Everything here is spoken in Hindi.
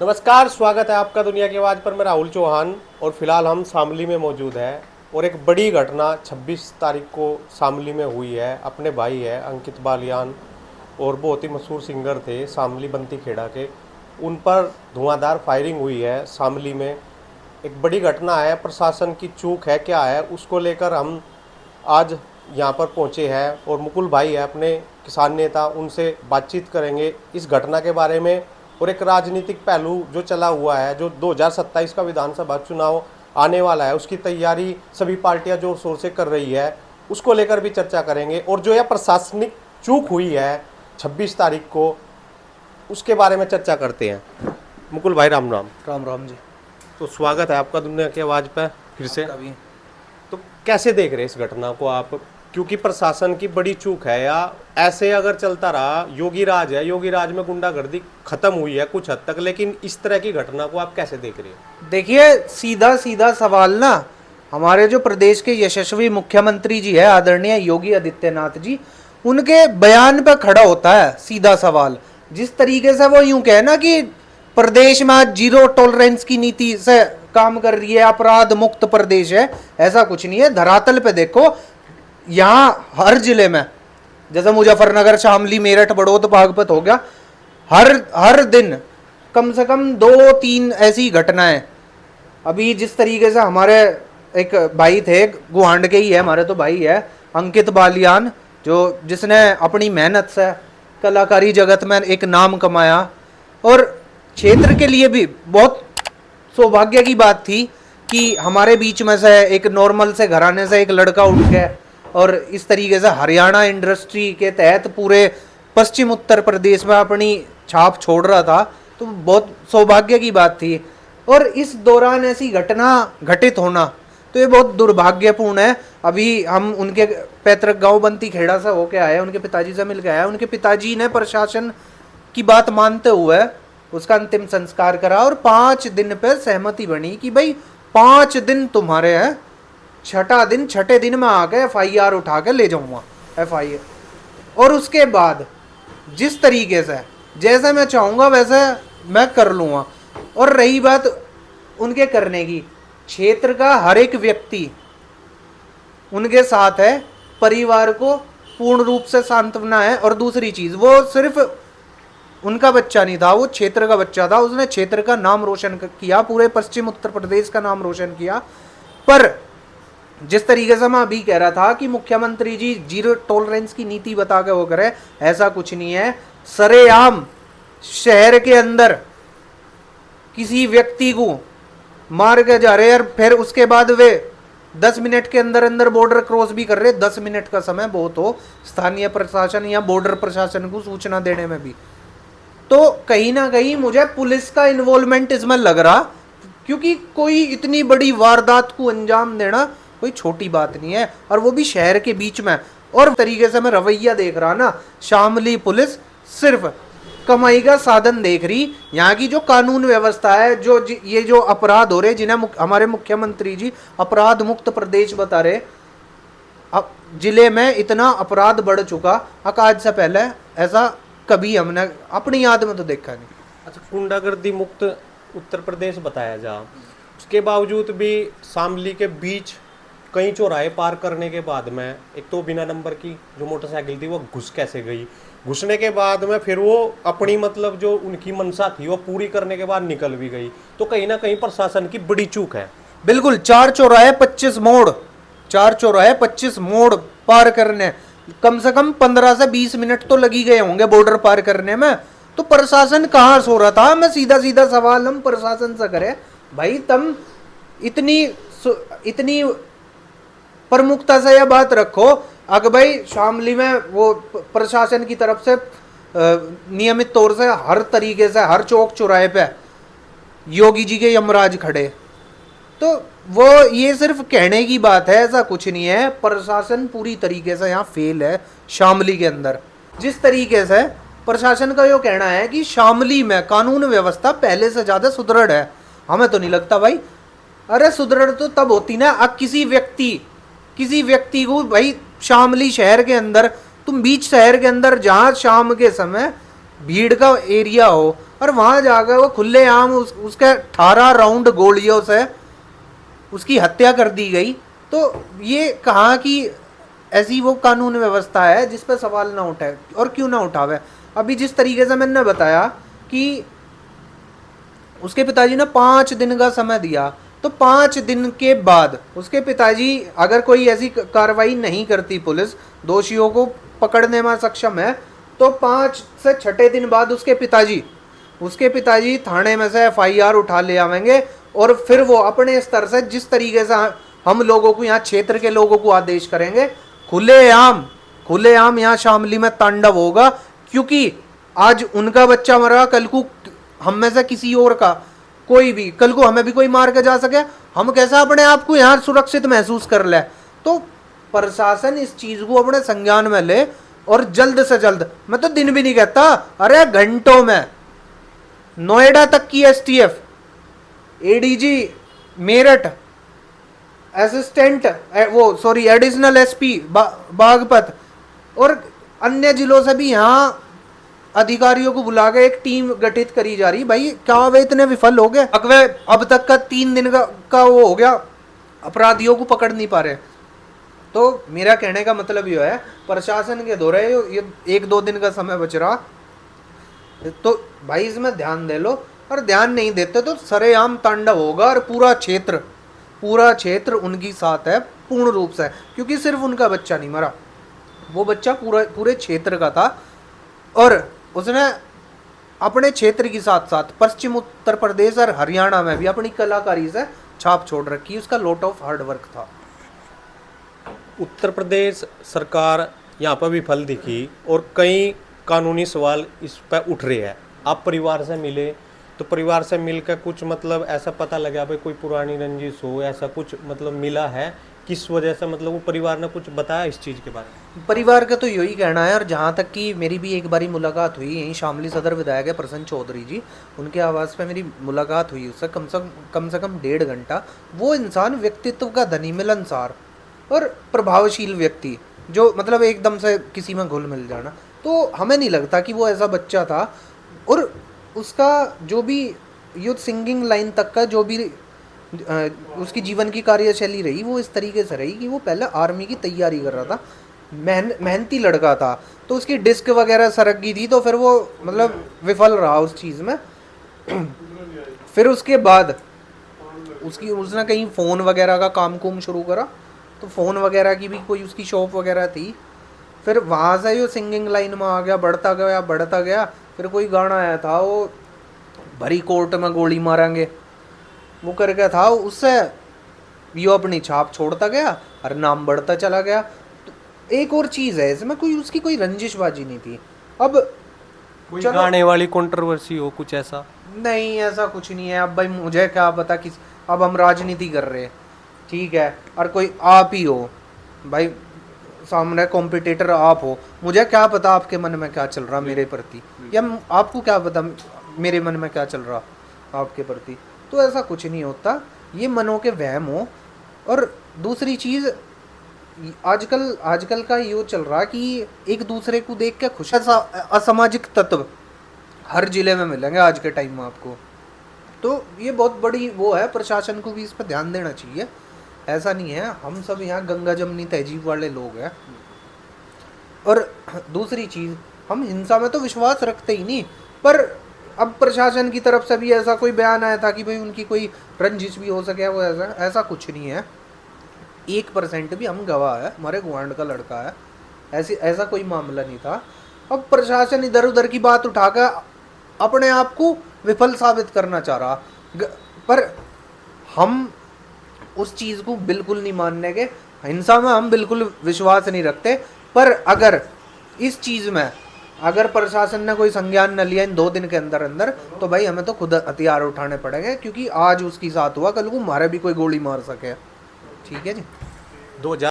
नमस्कार, स्वागत है आपका दुनिया की आवाज़ पर। मैं राहुल चौहान और फिलहाल हम शामली में मौजूद हैं और एक बड़ी घटना 26 तारीख को शामली में हुई है। अपने भाई है अंकित बालियान और बहुत ही मशहूर सिंगर थे शामली बंती खेड़ा के, उन पर धुआंधार फायरिंग हुई है शामली में। एक बड़ी घटना है, प्रशासन की चूक है क्या है, उसको लेकर हम आज यहाँ पर पहुँचे हैं और मुकुल भाई है अपने किसान नेता, उनसे बातचीत करेंगे इस घटना के बारे में और एक राजनीतिक पहलू जो चला हुआ है, जो 2027 का विधानसभा चुनाव आने वाला है उसकी तैयारी सभी पार्टियां जोर शोर से कर रही है, उसको लेकर भी चर्चा करेंगे। और जो यह प्रशासनिक चूक हुई है 26 तारीख को, उसके बारे में चर्चा करते हैं। मुकुल भाई राम राम। राम राम जी। तो स्वागत है आपका दुनिया की आवाज़ पर फिर से। कभी तो कैसे देख रहे हैं इस घटना को आप, क्योंकि प्रशासन की बड़ी चूक है या ऐसे अगर चलता रहा, योगी राज है, योगी राज में गुंडागर्दी खत्म हुई है कुछ हद तक, लेकिन इस तरह की घटना को आप कैसे देख रहे हैं? देखिए, सीधा सीधा सवाल ना, हमारे जो प्रदेश के यशस्वी मुख्यमंत्री जी है आदरणीय योगी आदित्यनाथ जी, उनके बयान पे खड़ा होता है सीधा सवाल। जिस तरीके से वो यूं कहे ना कि प्रदेश में आज जीरो टॉलरेंस की नीति से काम कर रही है, अपराध मुक्त प्रदेश है, ऐसा कुछ नहीं है। धरातल पे देखो, यहाँ हर जिले में, जैसे मुजफ्फरनगर, शामली, मेरठ, बड़ौद, बागपत हो गया, हर दिन कम से कम 2-3 ऐसी घटनाएं। अभी जिस तरीके से हमारे एक भाई थे, गुहांड के ही है, हमारे तो भाई है, अंकित बालियान, जिसने अपनी मेहनत से कलाकारी जगत में एक नाम कमाया और क्षेत्र के लिए भी बहुत सौभाग्य की बात थी कि हमारे बीच में से एक नॉर्मल से घराने से एक लड़का उठ गया और इस तरीके से हरियाणा इंडस्ट्री के तहत पूरे पश्चिम उत्तर प्रदेश में अपनी छाप छोड़ रहा था। तो बहुत सौभाग्य की बात थी और इस दौरान ऐसी घटना घटित होना तो ये बहुत दुर्भाग्यपूर्ण है। अभी हम उनके पैतृक गांव बंती खेड़ा से होके आए, उनके पिताजी से मिल के आए। उनके पिताजी ने प्रशासन की बात मानते हुए उसका अंतिम संस्कार करा और 5 दिन पे सहमति बनी कि भाई 5 दिन तुम्हारे हैं, छठे दिन में आके FIR उठा के ले जाऊंगा, FIR। और उसके बाद जिस तरीके से जैसे मैं चाहूंगा वैसे मैं कर लूंगा। और रही बात उनके करने की, क्षेत्र का हर एक व्यक्ति उनके साथ है, परिवार को पूर्ण रूप से सांत्वना है। और दूसरी चीज, वो सिर्फ उनका बच्चा नहीं था, वो क्षेत्र का बच्चा था, उसने क्षेत्र का नाम रोशन किया, पूरे पश्चिम उत्तर प्रदेश का नाम रोशन किया। पर जिस तरीके से मैं अभी कह रहा था कि मुख्यमंत्री जी जीरो टॉलरेंस की नीति बता के वो करे, ऐसा कुछ नहीं है। सरेआम शहर के अंदर किसी व्यक्ति को मार के जा रहे हैं, फिर उसके बाद वे 10 मिनट के अंदर अंदर बॉर्डर क्रॉस भी कर रहे। 10 मिनट का समय बहुत हो स्थानीय प्रशासन या बॉर्डर प्रशासन को सूचना देने में भी। तो कहीं ना कहीं मुझे पुलिस का इन्वॉल्वमेंट इसमें लग रहा, क्योंकि कोई इतनी बड़ी वारदात को अंजाम देना कोई छोटी बात नहीं है, और वो भी शहर के बीच में। और तरीके से मैं रवैया देख रहा ना, शामली पुलिस सिर्फ कमाई का साधन देख रही। यहाँ की जो कानून व्यवस्था है, ये जो अपराध हो रहे, जिन्हें हमारे मुख्यमंत्री जी अपराध मुक्त प्रदेश बता रहे, अब जिले में इतना अपराध बढ़ चुका, आज से पहले ऐसा कभी हमने अपनी याद में तो देखा नहीं। अच्छा, गुंडागर्दी मुक्त उत्तर प्रदेश बताया जा, उसके बावजूद भी शामली के बीच कई चौराहे पार करने के बाद में एक तो बिना नंबर की जो मोटरसाइकिल थी वो घुस कैसे गई, घुसने के बाद में फिर वो अपनी मतलब जो उनकी मंशा थी वो पूरी करने के बाद निकल भी गई। तो कहीं ना कहीं प्रशासन की बड़ी चूक है। बिल्कुल, 4 चौराहे 25 मोड़ पार करने कम से कम 15 से 20 मिनट तो लगी गए होंगे बॉर्डर पार करने में। तो प्रशासन कहाँ सो रहा था? मैं सीधा सीधा सवाल हम प्रशासन से करें, भाई तुम इतनी प्रमुखता से यह बात रखो, अगर भाई शामली में वो प्रशासन की तरफ से नियमित तौर से हर तरीके से हर चौक चौराहे पे योगी जी के यमराज खड़े, तो वो ये सिर्फ कहने की बात है, ऐसा कुछ नहीं है। प्रशासन पूरी तरीके से यहाँ फेल है शामली के अंदर। जिस तरीके से प्रशासन का यो कहना है कि शामली में कानून व्यवस्था पहले से ज्यादा सुदृढ़ है, हमें तो नहीं लगता भाई। अरे सुदृढ़ तो तब होती ना, अब किसी व्यक्ति को भाई शामली शहर के अंदर, तुम बीच शहर के अंदर जहाँ शाम के समय भीड़ का एरिया हो, और वहां जाकर वो खुलेआम उसके 18 राउंड गोलियों से उसकी हत्या कर दी गई। तो ये कहाँ की ऐसी वो कानून व्यवस्था है जिस पर सवाल ना उठाए, और क्यों ना उठावे। अभी जिस तरीके से मैंने बताया कि उसके पिताजी ने 5 दिन का समय दिया, तो 5 दिन के बाद उसके पिताजी अगर कोई ऐसी कार्रवाई नहीं करती, पुलिस दोषियों को पकड़ने में सक्षम है, तो 5 से 6 दिन बाद उसके पिताजी थाने में से FIR उठा ले आवेंगे, और फिर वो अपने स्तर से जिस तरीके से हम लोगों को, यहाँ क्षेत्र के लोगों को आदेश करेंगे, खुलेआम यहाँ शामली में तांडव होगा। क्योंकि आज उनका बच्चा मरा, कल को हम में से किसी और का, कोई भी कल को हमें भी कोई मार के जा सके, हम कैसा अपने आप को यहाँ सुरक्षित महसूस कर ले। तो प्रशासन इस चीज को अपने संज्ञान में ले, और जल्द से जल्द, मैं तो दिन भी नहीं कहता, अरे घंटों में नोएडा तक की STF, ADG Meerut, additional SP Baghpat और अन्य जिलों से भी यहाँ अधिकारियों को बुला के एक टीम गठित करी जा रही। भाई क्या वे इतने विफल हो गए? अब तक का 3 दिन का वो हो गया, अपराधियों को पकड़ नहीं पा रहे। तो मेरा कहने का मतलब ये है, प्रशासन के दौरे ये 1-2 दिन का समय बच रहा, तो भाई इसमें ध्यान दे लो। और ध्यान नहीं देते तो सरेआम तांडव होगा, और पूरा क्षेत्र उनकी साथ है पूर्ण रूप से। क्योंकि सिर्फ उनका बच्चा नहीं मरा, वो बच्चा पूरे क्षेत्र का था, और उसने अपने क्षेत्र के साथ साथ पश्चिम उत्तर प्रदेश और हरियाणा में भी अपनी कलाकारी से छाप छोड़ रखी। उसका लॉट ऑफ हार्ड वर्क था। उत्तर प्रदेश सरकार यहाँ पर विफल दिखी, और कई कानूनी सवाल इस पर उठ रहे हैं। आप परिवार से मिले, तो परिवार से मिलकर कुछ मतलब ऐसा पता लगा भाई कोई पुरानी रंजिश हो, ऐसा कुछ मतलब मिला है? किस वजह से मतलब वो परिवार ने कुछ बताया इस चीज़ के बारे में? परिवार का तो यही कहना है, और जहाँ तक कि मेरी भी एक बारी मुलाकात हुई, यहीं शामली सदर विधायक है प्रसन्न चौधरी जी, उनके आवास पे मेरी मुलाकात हुई, उससे कम से कम 1.5 घंटा। वो इंसान व्यक्तित्व का धनी, मिलनसार और प्रभावशील व्यक्ति, जो मतलब एकदम से किसी में घुल मिल जाना। तो हमें नहीं लगता कि वो ऐसा बच्चा था। और उसका जो भी युद्ध सिंगिंग लाइन तक का जो भी उसकी जीवन की कार्यशैली रही, वो इस तरीके से रही कि वो पहले आर्मी की तैयारी कर रहा था, मेहनती लड़का था। तो उसकी डिस्क वगैरह सरक गई थी, तो फिर वो मतलब विफल रहा उस चीज़ में। फिर उसके बाद उसने कहीं फ़ोन वगैरह का काम शुरू करा, तो फ़ोन वगैरह की भी कोई उसकी शॉप वगैरह थी। फिर वहाँ से जो सिंगिंग लाइन में आ गया, बढ़ता गया। फिर कोई गाना आया था, वो भरी कोर्ट में गोली मारेंगे, वो करके था, उससे यो अपनी छाप छोड़ता गया और नाम बढ़ता चला गया। तो एक और चीज़ है इसमें, उसकी कोई रंजिशबाजी नहीं थी। अब कोई गाने वाली कंट्रोवर्सी हो, कुछ ऐसा? नहीं, ऐसा कुछ नहीं है। अब भाई मुझे क्या पता, अब हम राजनीति कर रहे हैं, ठीक है, और कोई आप ही हो भाई, सामने कॉम्पिटिटर आप हो, मुझे क्या पता आपके मन में क्या चल रहा मेरे प्रति, या आपको क्या पता मेरे मन में क्या चल रहा आपके प्रति। तो ऐसा कुछ नहीं होता, ये मनों के वहम हो। और दूसरी चीज़, आजकल का ये चल रहा कि एक दूसरे को देख के खुश, असामाजिक तत्व हर जिले में मिलेंगे आज के टाइम में आपको। तो ये बहुत बड़ी वो है, प्रशासन को भी इस पर ध्यान देना चाहिए। ऐसा नहीं है, हम सब यहाँ गंगा जमनी तहजीब वाले लोग हैं। और दूसरी चीज़, हम हिंसा में तो विश्वास रखते ही नहीं, पर अब प्रशासन की तरफ से भी ऐसा कोई बयान आया था कि भाई उनकी कोई रंजिश भी हो सके, वो ऐसा कुछ नहीं है। 1% भी, हम गवाह है, हमारे गुआंढ का लड़का है, ऐसा कोई मामला नहीं था। अब प्रशासन इधर उधर की बात उठाकर अपने आप को विफल साबित करना चाह रहा, पर हम उस चीज़ को बिल्कुल नहीं मानने के। हिंसा में हम बिल्कुल विश्वास नहीं रखते, पर अगर इस चीज़ में अगर प्रशासन ने कोई संज्ञान न लिया इन 2 दिन के अंदर अंदर, तो भाई हमें तो खुद हथियार उठाने पड़ेंगे, क्योंकि आज उसकी साथ हुआ, कल को हमारे भी कोई गोली मार सके। ठीक है जी। 2000